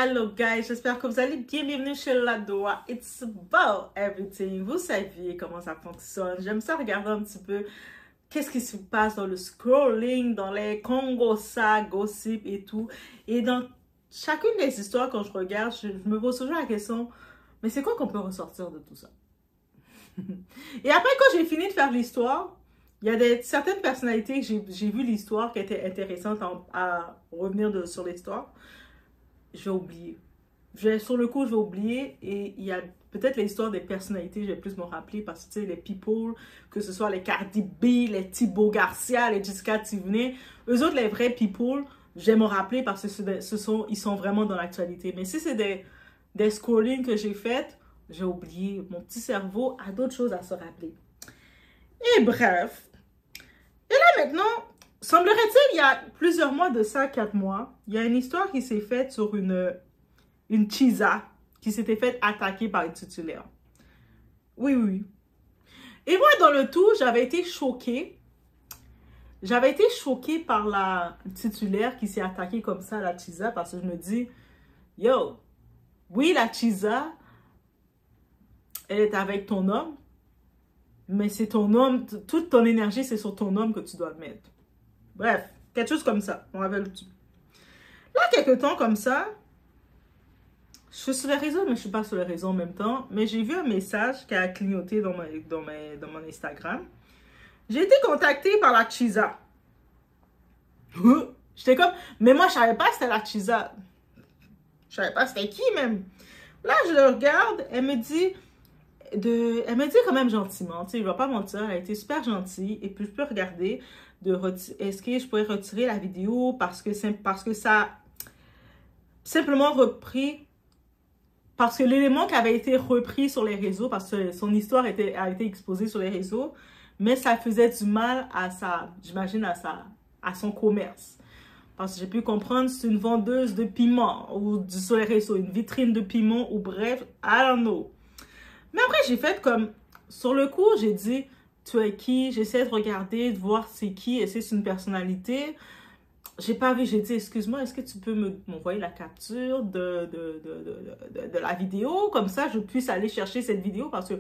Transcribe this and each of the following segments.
Hello guys, j'espère que vous allez bien. Bienvenue chez Ladoa. It's about everything. Vous savez comment ça fonctionne. J'aime ça regarder un petit peu qu'est-ce qui se passe dans le scrolling, dans les Congosa, gossip et tout. Et dans chacune des histoires, quand je regarde, je me pose toujours la question, mais c'est quoi qu'on peut ressortir de tout ça? Et après, quand j'ai fini de faire l'histoire, il y a certaines personnalités que j'ai vu l'histoire qui étaient intéressantes à revenir sur l'histoire. Je vais oublier. Sur le coup, je vais oublier. Et il y a peut-être l'histoire des personnalités, je vais plus me rappeler parce que tu sais, les people, que ce soit les Cardi B, les Thibaut Garcia, les Jessica Tivenay, eux autres, les vrais people, je vais me rappeler parce que ils sont vraiment dans l'actualité. Mais si c'est des scrollings que j'ai faites, j'ai oublié. Mon petit cerveau a d'autres choses à se rappeler. Et bref. Et là maintenant, semblerait-il, il y a plusieurs mois de ça, 4 mois, il y a une histoire qui s'est faite sur une Chisa qui s'était faite attaquer par une titulaire. Oui, oui, oui. Et moi, dans le tout, j'avais été choquée. J'avais été choquée par la titulaire qui s'est attaquée comme ça à la Chisa parce que je me dis, yo, oui, la Chisa, elle est avec ton homme, mais c'est ton homme, toute ton énergie, c'est sur ton homme que tu dois le mettre. Bref, quelque chose comme ça. On avait le tout. Là, quelques temps comme ça, je suis sur les réseaux, mais je ne suis pas sur les réseaux en même temps. Mais j'ai vu un message qui a clignoté dans mon Instagram. J'ai été contactée par la Chisa. J'étais comme, mais moi, je ne savais pas que c'était la Chisa. Je ne savais pas c'était qui même. Là, je le regarde, elle me dit quand même gentiment, tu sais, je ne vais pas mentir, elle a été super gentille. Et puis, je peux regarder est-ce que je pourrais retirer la vidéo parce que ça simplement repris, parce que l'élément qui avait été repris sur les réseaux, parce que son histoire a été exposée sur les réseaux, mais ça faisait du mal à j'imagine à son commerce. Parce que j'ai pu comprendre, c'est une vendeuse de piment ou sur les réseaux, une vitrine de piment ou bref, I don't know. Mais après, j'ai fait comme, sur le coup, j'ai dit, tu es qui? J'essaie de regarder, de voir c'est qui, est-ce que c'est une personnalité? J'ai pas vu, j'ai dit, excuse-moi, est-ce que tu peux m'envoyer la capture de la vidéo? Comme ça, je puisse aller chercher cette vidéo parce que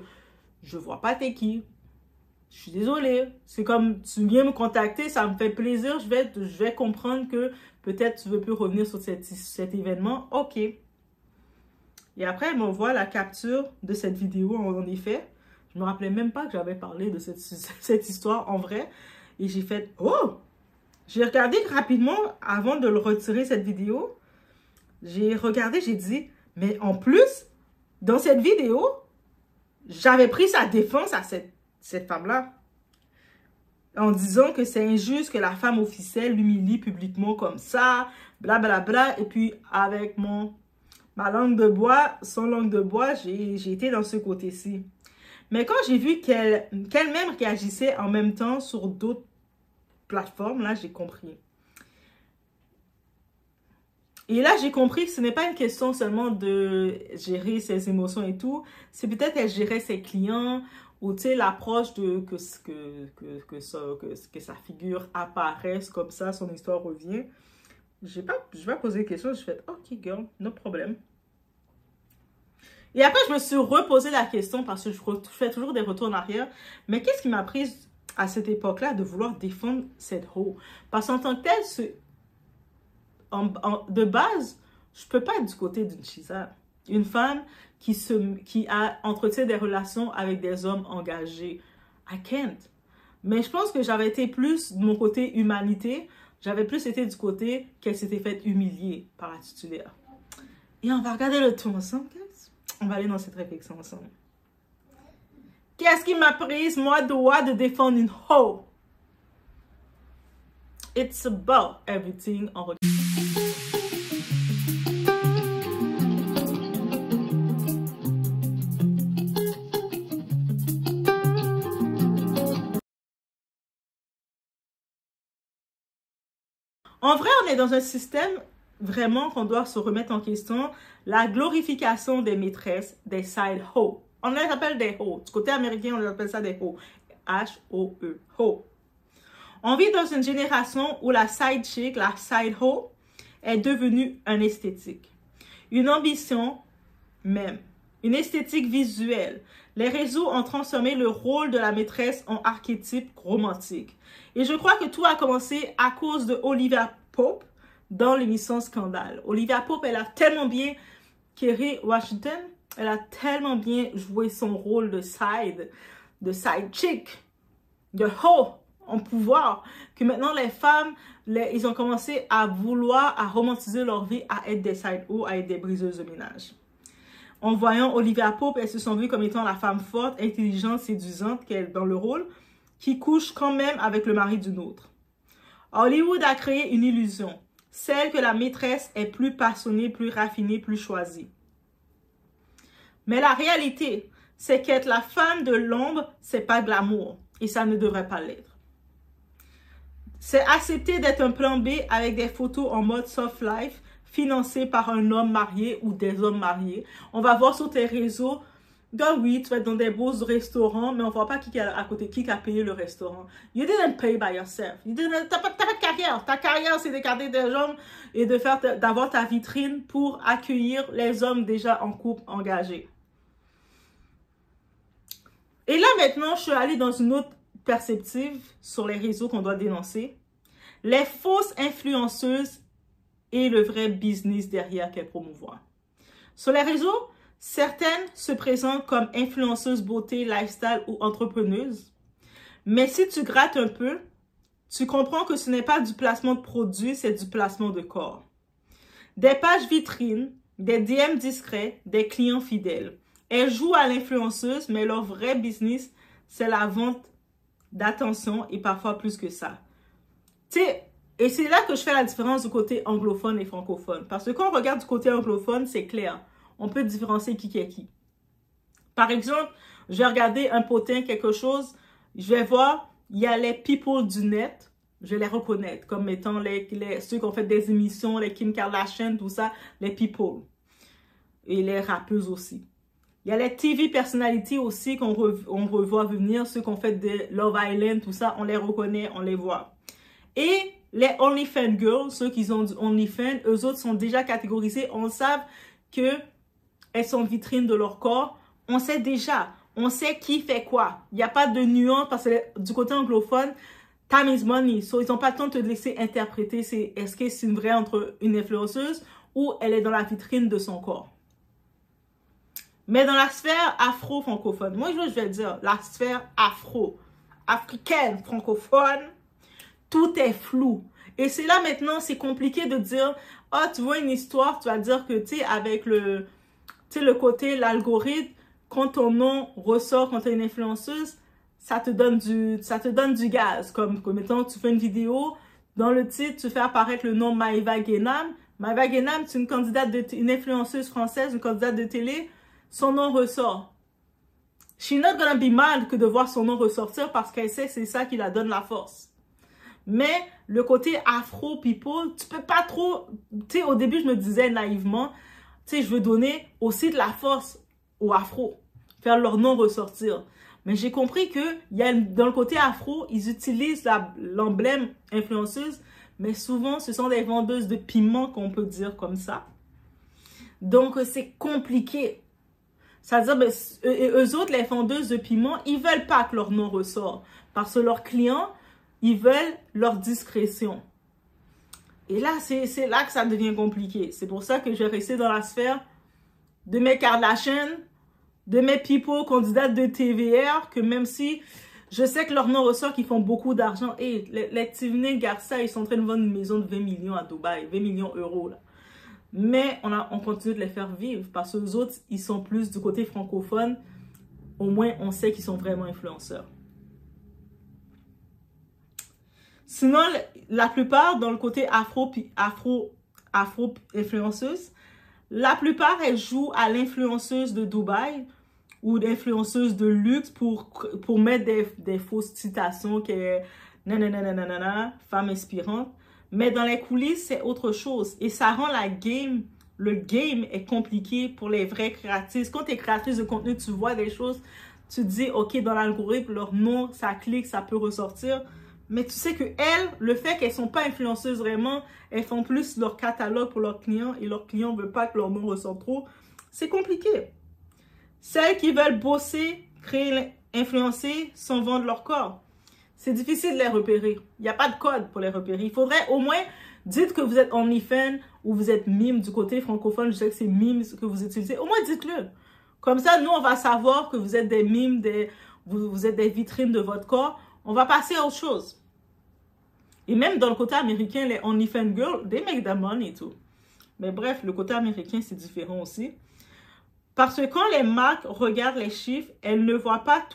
je vois pas t'es qui. Je suis désolée. C'est comme, tu viens me contacter, ça me fait plaisir, je vais comprendre que peut-être tu veux plus revenir sur cet événement. OK. Et après, elle m'envoie la capture de cette vidéo, en effet. Je me rappelais même pas que j'avais parlé de cette histoire en vrai. Et j'ai fait, oh! J'ai regardé rapidement avant de le retirer, cette vidéo. J'ai regardé, j'ai dit, mais en plus, dans cette vidéo, j'avais pris sa défense à cette femme-là. En disant que c'est injuste que la femme officielle l'humilie publiquement comme ça, blablabla. Bla, bla. Et puis, avec ma langue de bois, son langue de bois, j'ai été dans ce côté-ci. Mais quand j'ai vu qu'elle-même réagissait en même temps sur d'autres plateformes, là, j'ai compris. Et là, j'ai compris que ce n'est pas une question seulement de gérer ses émotions et tout. C'est peut-être qu'elle gérait ses clients ou, tu sais, l'approche de que sa figure apparaisse comme ça, son histoire revient. Je vais poser des questions, je fais, OK, girl, no problème. Et après, je me suis reposé la question parce que je fais toujours des retours en arrière. Mais qu'est-ce qui m'a prise à cette époque-là de vouloir défendre cette ho? Parce qu'en tant que telle, de base, je ne peux pas être du côté d'une Chisa. Une femme qui entretient des relations avec des hommes engagés. I can't. Mais je pense que j'avais été plus de mon côté humanité. J'avais plus été du côté qu'elle s'était faite humilier par la titulaire. Et on va regarder le tout ensemble, guys. On va aller dans cette réflexion ensemble. Qu'est-ce qui m'a prise, moi, de défendre une hoe? It's about everything. En vrai, on est dans un système vraiment qu'on doit se remettre en question. La glorification des maîtresses, des side hoes. On les appelle des hoes. Du côté américain, on les appelle ça des hoes. H-O-E. Ho. On vit dans une génération où la side chick, la side hoe, est devenue un esthétique. une ambition même, une esthétique visuelle. Les réseaux ont transformé le rôle de la maîtresse en archétype romantique. Et je crois que tout a commencé à cause de Olivia Pope dans l'émission Scandale. Olivia Pope, elle a tellement bien, Kerry Washington, elle a tellement bien joué son rôle de side chick, de hoe en pouvoir, que maintenant les femmes, ils ont commencé à vouloir, à romantiser leur vie, à être des side hoe, à être des briseuses de ménage. En voyant Olivia Pope, elles se sont vues comme étant la femme forte, intelligente, séduisante qu'elle est dans le rôle, qui couche quand même avec le mari d'une autre. Hollywood a créé une illusion, celle que la maîtresse est plus passionnée, plus raffinée, plus choisie. Mais la réalité, c'est qu'être la femme de l'ombre, c'est pas de l'amour, et ça ne devrait pas l'être. C'est accepter d'être un plan B avec des photos en mode soft life, financé par un homme marié ou des hommes mariés. On va voir sur tes réseaux, donc oui, tu vas être dans des beaux restaurants, mais on ne voit pas qui à côté, qui a payé le restaurant. You didn't pay by yourself. Tu n'as pas de carrière. Ta carrière, c'est de garder des hommes et d'avoir ta vitrine pour accueillir les hommes déjà en couple engagés. Et là, maintenant, je suis allée dans une autre perspective sur les réseaux qu'on doit dénoncer. Les fausses influenceuses et le vrai business derrière qu'elles promouvoient. Sur les réseaux, certaines se présentent comme influenceuses beauté, lifestyle ou entrepreneuses. Mais si tu grattes un peu, tu comprends que ce n'est pas du placement de produits, c'est du placement de corps. Des pages vitrines, des DM discrets, des clients fidèles. Elles jouent à l'influenceuse, mais leur vrai business, c'est la vente d'attention et parfois plus que ça. Tu sais, et c'est là que je fais la différence du côté anglophone et francophone. Parce que quand on regarde du côté anglophone, c'est clair. On peut différencier qui est qui. Par exemple, je vais regarder un potin, quelque chose. Je vais voir, il y a les people du net. Je vais les reconnaître comme étant ceux qui ont fait des émissions, les Kim Kardashian, tout ça, les people. Et les rappeuses aussi. Il y a les TV personalities aussi qu'on revoit venir, ceux qui ont fait de Love Island, tout ça, on les reconnaît, on les voit. Et les OnlyFans girls, ceux qui ont du OnlyFans, eux autres sont déjà catégorisés. On sait qu'elles sont vitrines de leur corps. On sait déjà. On sait qui fait quoi. Il n'y a pas de nuance parce que du côté anglophone, time is money. So, ils n'ont pas le temps de te laisser interpréter est-ce que c'est une vraie entre une influenceuse ou elle est dans la vitrine de son corps. Mais dans la sphère afro-francophone, moi je vais dire la sphère africaine, francophone, tout est flou. Et c'est là maintenant, c'est compliqué de dire, ah, tu vois une histoire, tu vas dire que, tu sais, avec le côté, l'algorithme, quand ton nom ressort, quand tu es une influenceuse, ça te donne du gaz. Comme mettons, tu fais une vidéo, dans le titre, tu fais apparaître le nom Maëva Guénam. Maëva Guénam, c'est une influenceuse française, une candidate de télé, son nom ressort. She's not gonna be mad que de voir son nom ressortir parce qu'elle sait que c'est ça qui la donne la force. Mais le côté afro-people, tu peux pas trop... Tu sais, au début, je me disais naïvement, tu sais, je veux donner aussi de la force aux afro, faire leur nom ressortir. Mais j'ai compris que dans le côté afro, ils utilisent l'emblème influenceuse, mais souvent, ce sont des vendeuses de piment, qu'on peut dire comme ça. Donc, c'est compliqué. C'est-à-dire, eux autres, les vendeuses de piment, ils veulent pas que leur nom ressort. Parce que leurs clients... Ils veulent leur discrétion. Et là, c'est là que ça devient compliqué. C'est pour ça que je vais rester dans la sphère de mes Kardashian, de mes people candidates de TVR, que même si je sais que leur nom ressort qu'ils font beaucoup d'argent. Et les Tiffany Garça, ils sont en train de vendre une maison de 20 millions à Dubaï, 20 millions d'euros là. Mais on continue de les faire vivre parce que les autres, ils sont plus du côté francophone. Au moins, on sait qu'ils sont vraiment influenceurs. Sinon, la plupart, dans le côté afro-influenceuse, la plupart, elles jouent à l'influenceuse de Dubaï ou l'influenceuse de luxe pour mettre des fausses citations qui est nanana, femme inspirante. Mais dans les coulisses, c'est autre chose. Et ça rend le game est compliqué pour les vrais créatrices. Quand tu es créatrice de contenu, tu vois des choses, tu te dis, OK, dans l'algorithme, leur nom, ça clique, ça peut ressortir. Mais tu sais que elles, le fait qu'elles sont pas influenceuses vraiment, elles font plus leur catalogue pour leurs clients et leurs clients ne veulent pas que leur nom ressorte trop. C'est compliqué. Celles qui veulent bosser, créer, influencer, sans vendre leur corps. C'est difficile de les repérer. Il n'y a pas de code pour les repérer. Il faudrait au moins, dites que vous êtes OnlyFans ou vous êtes mime du côté francophone. Je sais que c'est mime que vous utilisez. Au moins, dites-le. Comme ça, nous, on va savoir que vous êtes des mimes, vous êtes des vitrines de votre corps. On va passer à autre chose. Et même dans le côté américain, les OnlyFans girls, they make their money et tout. Mais bref, le côté américain, c'est différent aussi. Parce que quand les marques regardent les chiffres, elles ne voient pas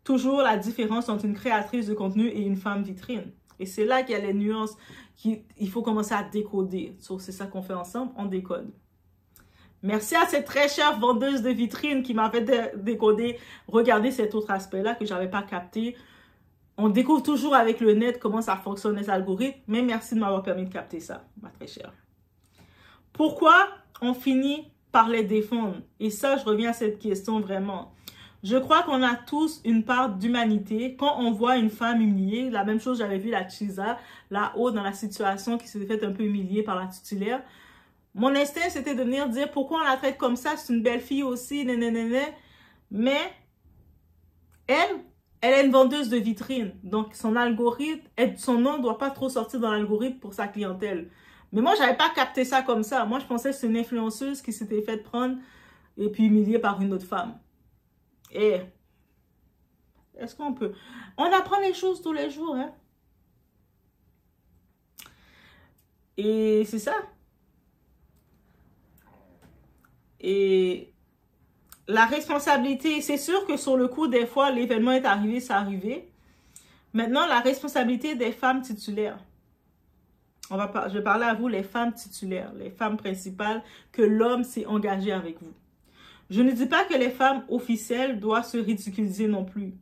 toujours la différence entre une créatrice de contenu et une femme vitrine. Et c'est là qu'il y a les nuances qu'il faut commencer à décoder. C'est ça qu'on fait ensemble, on décode. Merci à cette très chère vendeuse de vitrines qui m'a fait décoder, regarder cet autre aspect-là que je n'avais pas capté. On découvre toujours avec le net comment ça fonctionne les algorithmes, mais merci de m'avoir permis de capter ça, ma très chère. Pourquoi on finit par les défendre? Et ça, je reviens à cette question vraiment. Je crois qu'on a tous une part d'humanité. Quand on voit une femme humiliée, la même chose, j'avais vu la Chisa, là-haut, dans la situation, qui s'était fait un peu humilier par la titulaire. Mon instinct, c'était de venir dire pourquoi on la traite comme ça, c'est une belle fille aussi, nanana. Mais elle est une vendeuse de vitrines. Donc, son algorithme, son nom ne doit pas trop sortir dans l'algorithme pour sa clientèle. Mais moi, je n'avais pas capté ça comme ça. Moi, je pensais que c'est une influenceuse qui s'était faite prendre et puis humiliée par une autre femme. Et est-ce qu'on peut... On apprend les choses tous les jours, hein? Et c'est ça. Et la responsabilité, c'est sûr que sur le coup, des fois, l'événement est arrivé, c'est arrivé. Maintenant, la responsabilité des femmes titulaires. Je vais parler à vous, les femmes titulaires, les femmes principales, que l'homme s'est engagé avec vous. Je ne dis pas que les femmes officielles doivent se ridiculiser non plus.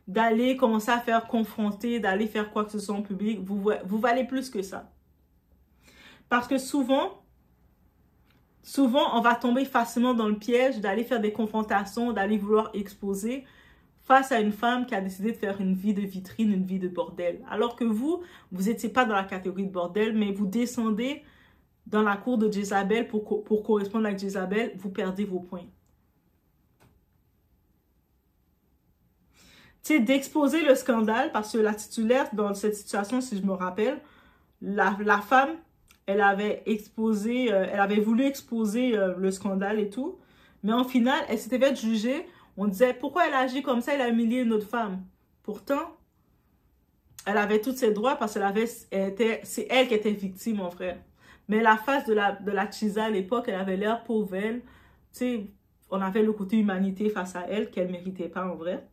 D'aller commencer à faire confronter, d'aller faire quoi que ce soit en public, vous valez plus que ça. Parce que souvent, on va tomber facilement dans le piège d'aller faire des confrontations, d'aller vouloir exposer face à une femme qui a décidé de faire une vie de vitrine, une vie de bordel. Alors que vous n'étiez pas dans la catégorie de bordel, mais vous descendez dans la cour de Jézabel pour correspondre avec Jézabel, vous perdez vos points. Tu sais, d'exposer le scandale, parce que la titulaire, dans cette situation, si je me rappelle, la femme, elle avait voulu exposer le scandale et tout, mais en final, elle s'était fait juger. On disait, pourquoi elle agit comme ça, elle a humilié une autre femme. Pourtant, elle avait tous ses droits parce que c'est elle qui était victime, mon frère. Mais la face de la Chisa à l'époque, elle avait l'air pauvre, elle. Tu sais, on avait le côté humanité face à elle qu'elle ne méritait pas en vrai.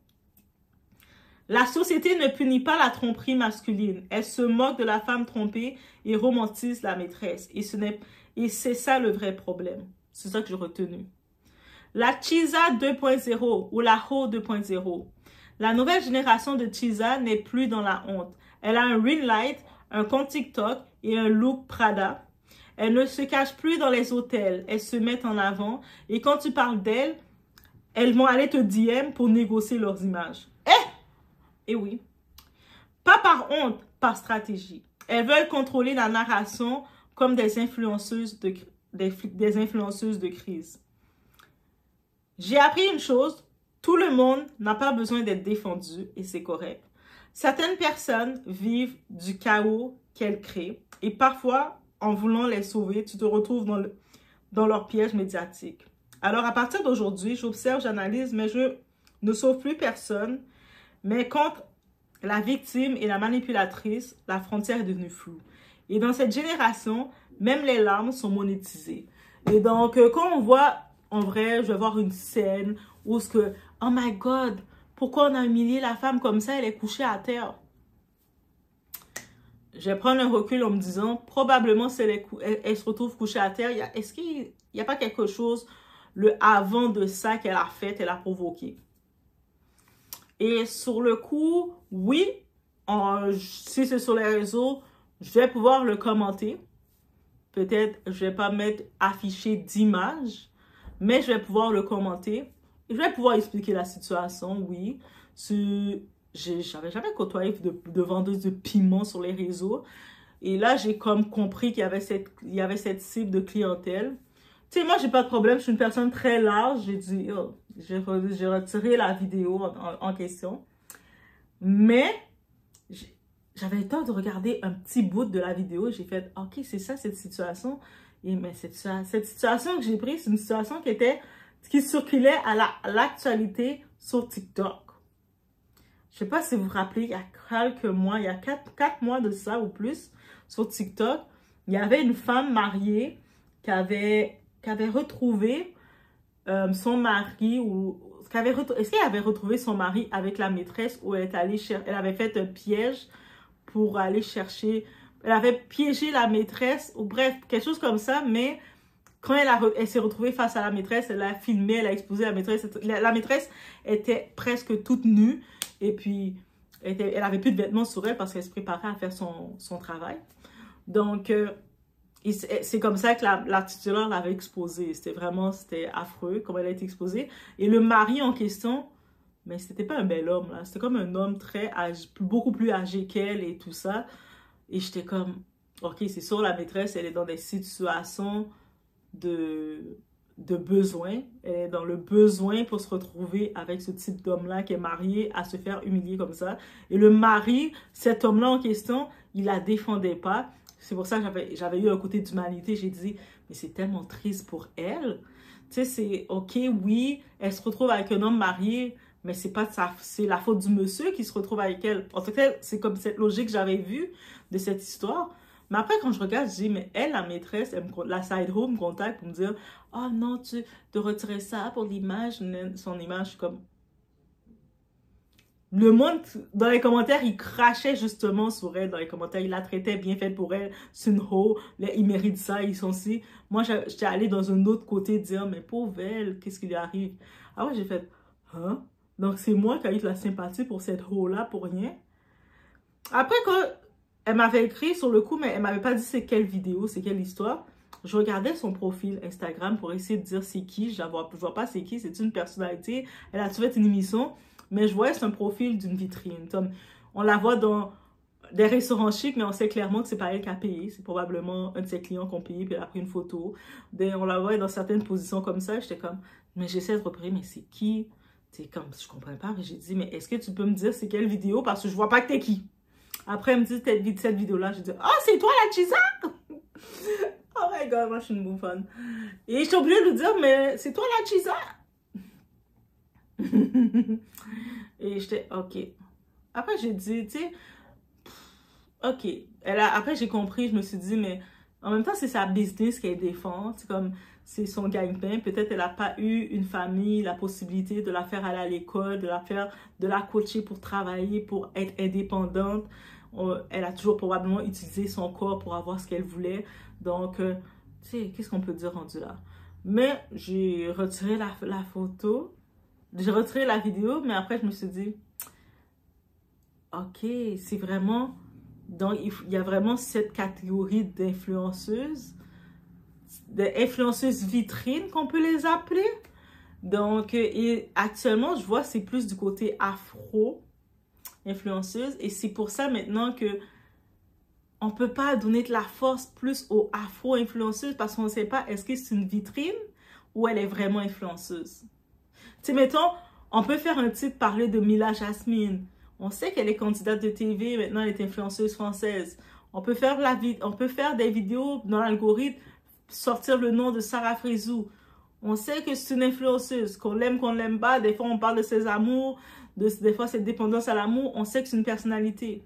La société ne punit pas la tromperie masculine. Elle se moque de la femme trompée et romantise la maîtresse. Et c'est ça le vrai problème. C'est ça que j'ai retenu. La Chisa 2.0 ou la Ho 2.0. La nouvelle génération de Chisa n'est plus dans la honte. Elle a un ring light, un compte TikTok et un look Prada. Elle ne se cache plus dans les hôtels. Elles se mettent en avant. Et quand tu parles d'elles, elles vont aller te DM pour négocier leurs images. Eh oui. Pas par honte, par stratégie. Elles veulent contrôler la narration comme des influenceuses de crise. J'ai appris une chose, tout le monde n'a pas besoin d'être défendu et c'est correct. Certaines personnes vivent du chaos qu'elles créent et parfois, en voulant les sauver, tu te retrouves dans leur piège médiatique. Alors, à partir d'aujourd'hui, j'observe, j'analyse, mais je ne sauve plus personne. Mais contre la victime et la manipulatrice, la frontière est devenue floue. Et dans cette génération, même les larmes sont monétisées. Et donc, quand on voit, en vrai, je vais voir une scène où ce que, oh my God, pourquoi on a humilié la femme comme ça, elle est couchée à terre. Je vais prendre un recul en me disant, probablement, si elle se retrouve couchée à terre, est-ce qu'il n'y a pas quelque chose, le avant de ça qu'elle a fait, elle a provoqué? Et sur le coup, oui, si c'est sur les réseaux, je vais pouvoir le commenter. Peut-être, je ne vais pas mettre affiché d'image, mais je vais pouvoir le commenter. Et je vais pouvoir expliquer la situation, oui. j'avais jamais côtoyé de vendeuse de piment sur les réseaux. Et là, j'ai comme compris qu'il y avait cette cible de clientèle. Tu sais, moi, j'ai pas de problème. Je suis une personne très large. J'ai dit, oh, j'ai retiré la vidéo en question. Mais, j'avais le temps de regarder un petit bout de la vidéo. J'ai fait, OK, c'est ça, cette situation. Et mais cette situation que j'ai prise, c'est une situation qui circulait à l'actualité sur TikTok. Je sais pas si vous vous rappelez, il y a quelques mois, il y a 4 mois de ça ou plus, sur TikTok, il y avait une femme mariée qui avait retrouvé son mari, est-ce qu'elle avait retrouvé son mari avec la maîtresse où elle avait fait un piège pour aller chercher, elle avait piégé la maîtresse, ou bref, quelque chose comme ça, mais quand elle s'est retrouvée face à la maîtresse, elle a filmé, elle a exposé la maîtresse. La maîtresse était presque toute nue. Et puis, elle avait plus de vêtements sur elle parce qu'elle se préparait à faire son travail. Donc, c'est comme ça que la titulaire l'avait exposée. C'était affreux comment elle a été exposée. Et le mari en question, mais c'était pas un bel homme, là. C'était comme un homme beaucoup plus âgé qu'elle et tout ça. Et j'étais comme, OK, c'est sûr, la maîtresse, elle est dans des situations de besoin. Elle est dans le besoin pour se retrouver avec ce type d'homme-là qui est marié à se faire humilier comme ça. Et le mari, cet homme-là en question, il la défendait pas. C'est pour ça que j'avais eu un côté d'humanité. J'ai dit, mais c'est tellement triste pour elle. Tu sais, c'est OK, oui, elle se retrouve avec un homme marié, mais c'est la faute du monsieur qui se retrouve avec elle. En tout cas, c'est comme cette logique que j'avais vue de cette histoire. Mais après, quand je regarde, je dis, mais elle, la maîtresse, la side home me contacte pour me dire, oh non, tu de retirer ça pour l'image, son image, je suis comme... Le monde, dans les commentaires, il crachait justement sur elle, dans les commentaires, il la traitait bien faite pour elle, c'est une ho, il mérite ça, ils sont si. Moi, j'étais allée dans un autre côté dire, mais pauvre elle, qu'est-ce qui lui arrive? Ah ouais, j'ai fait, hein? Donc c'est moi qui ai eu de la sympathie pour cette ho-là, pour rien. Après, quand elle m'avait écrit sur le coup, mais elle m'avait pas dit c'est quelle vidéo, c'est quelle histoire. Je regardais son profil Instagram pour essayer de dire c'est qui. Je vois pas c'est qui, c'est une personnalité. Elle a fait une émission, mais je voyais c'est un profil d'une vitrine. Comme, on la voit dans des restaurants chics, mais on sait clairement que c'est pas elle qui a payé. C'est probablement un de ses clients qui ont payé, puis elle a pris une photo. On la voit dans certaines positions comme ça. J'étais comme, mais j'essaie de repérer, mais c'est qui? C'est comme, je comprends pas. J'ai dit, mais est-ce que tu peux me dire c'est quelle vidéo? Parce que je vois pas que t'es qui. Après, elle me dit cette vidéo-là. Je dis, oh, c'est toi la Chisa? Oh my god, moi je suis une bouffonne. Et je suis obligée de lui dire, mais c'est toi la Chisa? Et j'étais, ok. Après, j'ai dit, tu sais, ok. Après, j'ai compris, je me suis dit, mais en même temps, c'est sa business qu'elle défend. C'est comme, c'est son gagne-pain. Peut-être elle n'a pas eu une famille, la possibilité de la faire aller à l'école, de la coacher pour travailler, pour être indépendante. Elle a toujours probablement utilisé son corps pour avoir ce qu'elle voulait. Donc, tu sais, qu'est-ce qu'on peut dire rendu là? Mais j'ai retiré la photo. J'ai retiré la vidéo, mais après, je me suis dit, OK, c'est vraiment... Donc, il y a vraiment cette catégorie d'influenceuses vitrines qu'on peut les appeler. Donc, et actuellement, je vois c'est plus du côté afro-influenceuse. Et c'est pour ça maintenant que on ne peut pas donner de la force plus aux afro-influenceuses parce qu'on ne sait pas est-ce que c'est une vitrine ou elle est vraiment influenceuse. Tu sais, mettons, on peut faire un titre parler de Mila Jasmine. On sait qu'elle est candidate de TV, maintenant elle est influenceuse française. On peut faire des vidéos dans l'algorithme, sortir le nom de Sarah Frézou. On sait que c'est une influenceuse, qu'on l'aime pas. Des fois, on parle de ses amours, des fois, cette dépendance à l'amour. On sait que c'est une personnalité.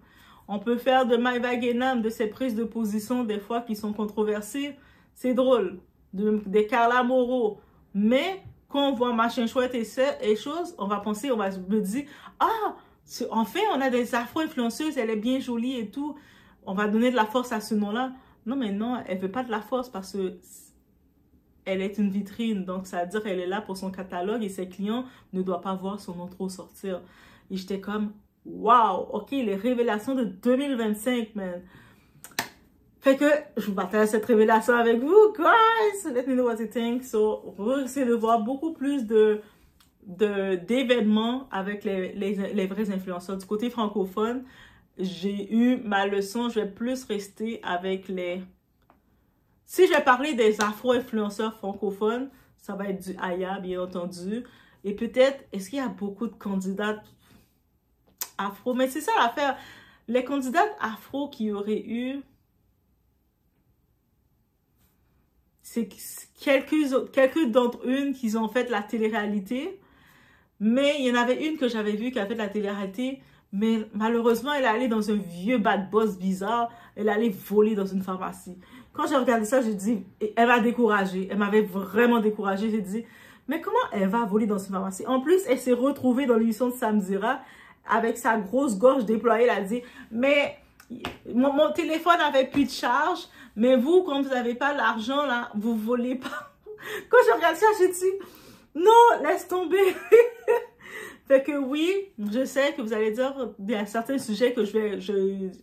On peut faire de Maïva Guénam, de ses prises de position, des fois, qui sont controversées. C'est drôle. Des Carla Moreau. Mais, quand on voit Machin Chouette et choses, on va me dire, ah, enfin, on a des afro-influenceuses, elle est bien jolie et tout. On va donner de la force à ce nom-là. Non, mais non, elle veut pas de la force parce que elle est une vitrine. Donc, ça veut dire qu'elle est là pour son catalogue et ses clients ne doivent pas voir son nom trop sortir. Et j'étais comme, wow, OK, les révélations de 2025, man. Fait que je vous partage cette révélation avec vous, guys. Let me know what you think. So, on va essayer de voir beaucoup plus de d'événements avec les vrais influenceurs. Du côté francophone, j'ai eu ma leçon. Je vais plus rester avec les... Si je vais parler des afro-influenceurs francophones, ça va être du Aya, bien entendu. Et peut-être, est-ce qu'il y a beaucoup de candidates afro? Mais c'est ça l'affaire. Les candidates afro qui auraient eu... C'est quelques d'entre eux qui ont fait la télé-réalité. Mais il y en avait une que j'avais vue qui a fait la télé-réalité. Mais malheureusement, elle est allée dans un vieux bad boss bizarre. Elle est allée voler dans une pharmacie. Quand j'ai regardé ça, j'ai dit, elle m'a découragée. Elle m'avait vraiment découragée. J'ai dit, mais comment elle va voler dans une pharmacie? En plus, elle s'est retrouvée dans l'émission de Samzira avec sa grosse gorge déployée. Elle a dit, mais mon téléphone n'avait plus de charge. Mais vous, quand vous n'avez pas l'argent, là, vous volez pas. Quand je regarde ça, j'ai dit, non, laisse tomber. Fait que oui, je sais que vous allez dire, il y a certains sujets que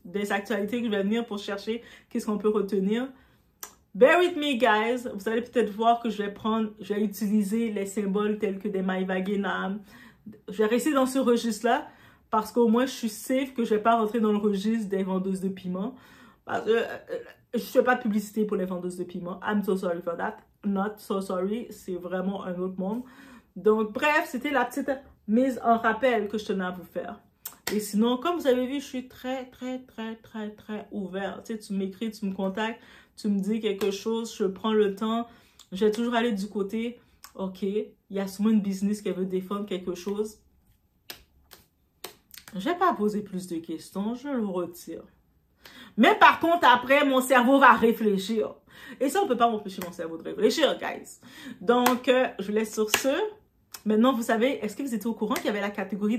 des actualités que je vais venir pour chercher qu'est-ce qu'on peut retenir. Bear with me, guys. Vous allez peut-être voir que je vais utiliser les symboles tels que des Maïva Genam. Je vais rester dans ce registre-là parce qu'au moins, je suis safe que je ne vais pas rentrer dans le registre des vendeuses de piment. Parce que je ne fais pas de publicité pour les vendeuses de piment. I'm so sorry for that. Not so sorry. C'est vraiment un autre monde. Donc, bref, c'était la petite mise en rappel que je tenais à vous faire. Et sinon, comme vous avez vu, je suis très ouverte. Tu sais, tu m'écris, tu me contactes, tu me dis quelque chose, je prends le temps. Je vais toujours aller du côté, ok, il y a sûrement une business qui veut défendre quelque chose. Je vais pas poser plus de questions, je le retire. Mais par contre, après, mon cerveau va réfléchir. Et ça, on ne peut pas m'empêcher mon cerveau de réfléchir, guys. Donc, je vous laisse sur ce. Maintenant, vous savez, est-ce que vous étiez au courant qu'il y avait la catégorie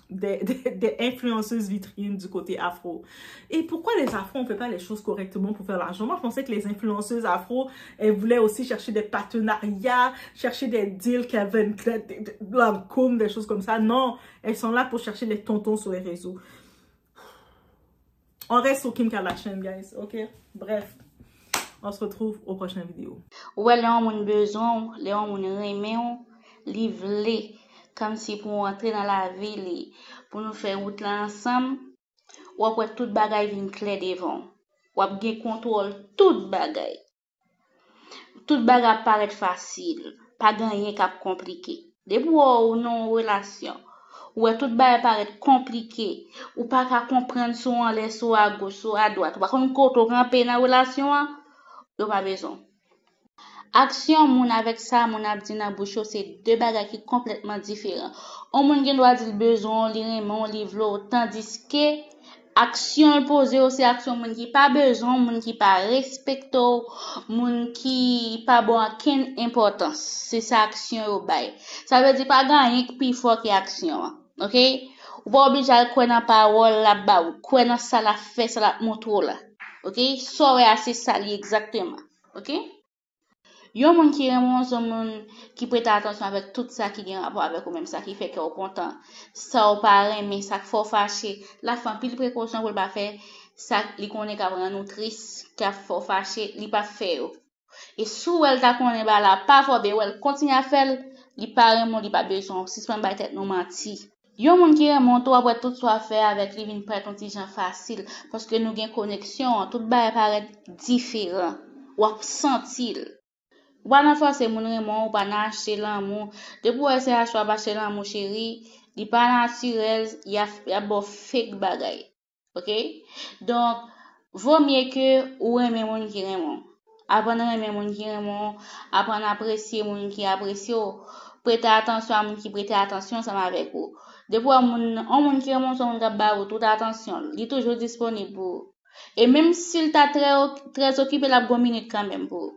des influenceuses vitrines du côté afro? Et pourquoi les afros, on ne fait pas les choses correctement pour faire l'argent? Moi, je pensais que les influenceuses afro, elles voulaient aussi chercher des partenariats, chercher des deals Kevin, Lancôme, des choses comme ça. Non, elles sont là pour chercher les tontons sur les réseaux. On reste sur Kim Kardashian, guys, ok? Bref, on se retrouve aux prochaines vidéos. Ouais, les hommes ont besoin, les hommes ont aimé, livrer, comme si pour entrer dans la ville, pour nous faire route là ensemble, ou après toute bagaille vient clair devant. Ou après contrôle toute bagaille. Toute bagaille paraît facile, pas gagner cap compliqué. Depuis ou non relation. Ou toute bagaille paraît compliqué, ou pas qu'à comprendre soit en l'air, soit à gauche, soit à droite. Par contre, quand on rampe dans relation, yo pas besoin. Action moun avec ça moun ap di nan bouche c'est deux bagages qui complètement différents. On moun gen doit dire besoin li remon li vlo tandis que action posée aussi action moun qui pas besoin, moun qui pas respecto, moun qui pas bon aucune importance. C'est ça action yo bay. Ça veut dire pas gagner plus fort que action. OK? Ou pas obligé à croire dans parole là-bas ou croire dans ça la fait ça la montre là. OK? Ça ouais assez ça exactement. OK? Yon moun qui remon son moun qui prête attention avec tout ça qui gen rapport avec ou même ça qui fait que ou content. Ça ou pas mais ça faut fâcher. La femme pile précaution pour pas faire ça li connaît qu'a rend nous triste, qu'a faut fâcher, li pas faire. Et sous elle ta connaît ba la pas faut be elle continue à faire, li pas remon li pas besoin suspend ba tête non menti. Yon moun qui remon tout après tout soit faire avec li vinn prête un petit gens facile parce que nous gen connexion, tout ba paraît différent ou sentir. Ou pas nan force moun remon ou pas nan acheter l'amour. Depuis ou essayer acheter l'amour chéri, li pas naturel, y a bon fake bagay. OK? Donc, vaut mieux que ou aimer moun qui remon. Apprendre aimer moun qui remon, apprendre apprécier moun qui apprécie, prêter attention à moun qui prête attention ensemble avec vous. Depuis moun qui remon son moun k'ap ba ou toute attention, li toujours disponible pour. Et même s'il t'a très occupé la bonne minute quand même pour.